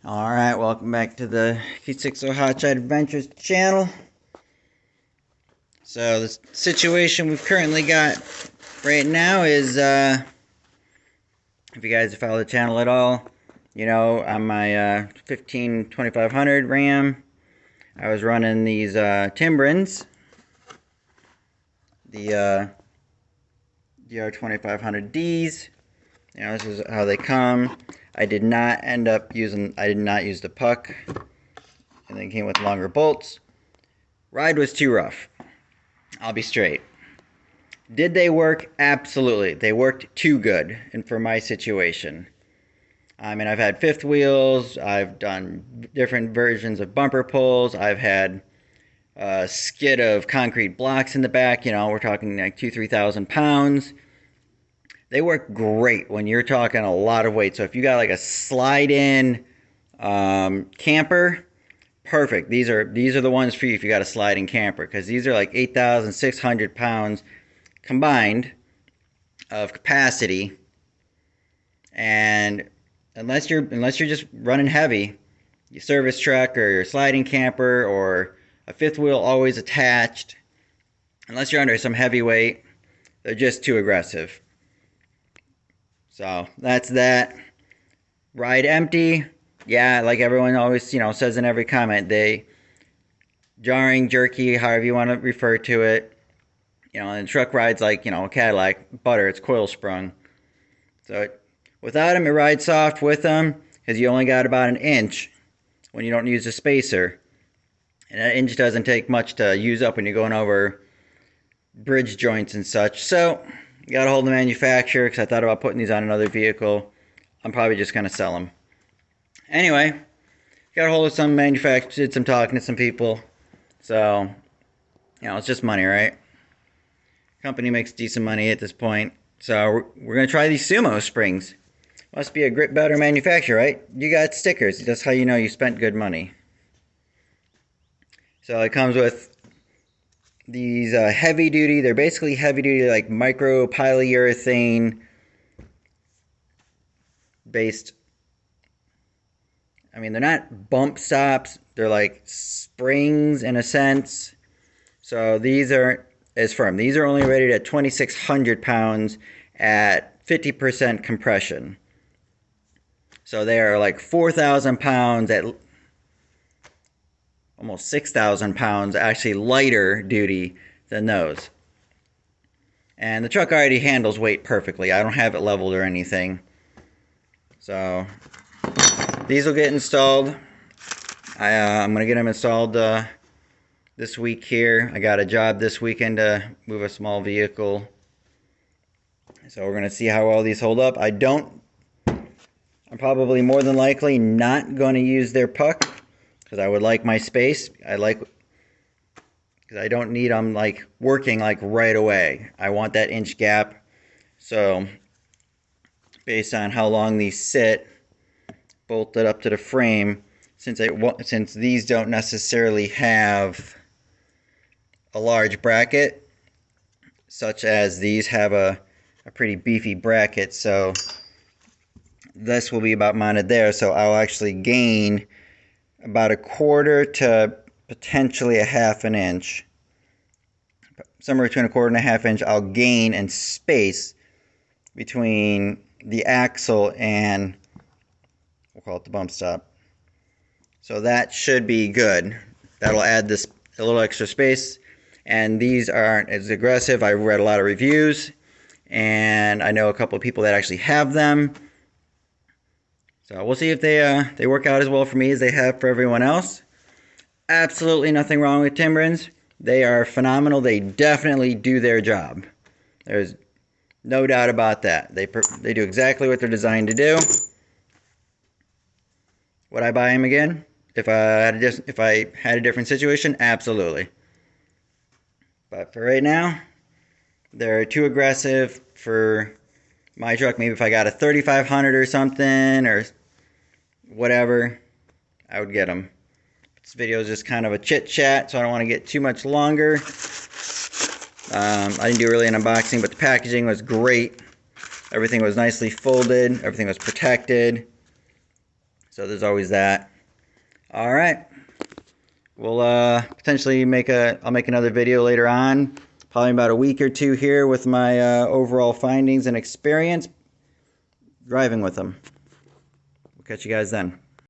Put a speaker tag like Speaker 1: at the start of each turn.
Speaker 1: Alright, welcome back to the Q60 Hotshot Adventures channel. So the situation we've currently got right now is, if you guys follow the channel at all, you know, on my 2500 RAM, I was running these Timbrens, the DR2500Ds. You know, this is how they come. I did not use the puck, and they came with longer bolts. Ride was too rough. I'll be straight. Did they work? Absolutely. They worked too good, and for my situation. I mean, I've had fifth wheels. I've done different versions of bumper pulls. I've had a skid of concrete blocks in the back. You know, we're talking like 2,000–3,000 pounds. They work great when you're talking a lot of weight. So if you got like a slide-in camper, perfect. These are the ones for you if you got a sliding camper, because these are like 8,600 pounds combined of capacity. And unless you're just running heavy, your service truck or your sliding camper or a fifth wheel always attached, unless you're under some heavy weight, they're just too aggressive. So that's that. Ride empty. Yeah, like everyone always, says in every comment, they jarring, jerky, however you want to refer to it. And the truck rides like, a Cadillac butter. It's coil sprung. So without them, it rides soft. With them, because you only got about an inch when you don't use a spacer. And that inch doesn't take much to use up when you're going over bridge joints and such. So got a hold of the manufacturer, because I thought about putting these on another vehicle. I'm probably just going to sell them. Anyway, got a hold of some manufacturers, did some talking to some people. So, it's just money, right? Company makes decent money at this point. So we're going to try these Sumo springs. Must be a grip better manufacturer, right? You got stickers. That's how you know you spent good money. So it comes with these heavy duty, they're basically heavy duty, like micro polyurethane based. I mean, they're not bump stops, they're like springs in a sense. So these are as firm. These are only rated at 2,600 pounds at 50% compression. So they are like 4,000 pounds at almost 6,000 pounds, actually lighter duty than those. And the truck already handles weight perfectly. I don't have it leveled or anything. So these will get installed. I'm going to get them installed this week here. I got a job this weekend to move a small vehicle. So we're going to see how well these hold up. I'm probably more than likely not going to use their puck, because I would like my space. Because I don't need them like working like right away. I want that inch gap. So based on how long these sit bolted up to the frame, since these don't necessarily have a large bracket, such as these have a pretty beefy bracket, so this will be about mounted there. So I'll actually gain about 1/4 to potentially 1/2 inch. Somewhere between 1/4 and 1/2 inch I'll gain in space between the axle and, we'll call it the bump stop. So that should be good. That'll add a little extra space. And these aren't as aggressive. I've read a lot of reviews, and I know a couple of people that actually have them. So we'll see if they work out as well for me as they have for everyone else. Absolutely nothing wrong with Timbrens. They are phenomenal. They definitely do their job. There's no doubt about that. They do exactly what they're designed to do. Would I buy them again if I had a different situation? Absolutely. But for right now, they're too aggressive for my truck. Maybe if I got a 3,500 or something or whatever, I would get them. This video is just kind of a chit chat, so I don't want to get too much longer. I didn't do really an unboxing, but the packaging was great. Everything was nicely folded. Everything was protected. So there's always that. All right. We'll potentially I'll make another video later on, probably about a week or two here, with my overall findings and experience driving with them. We'll catch you guys then.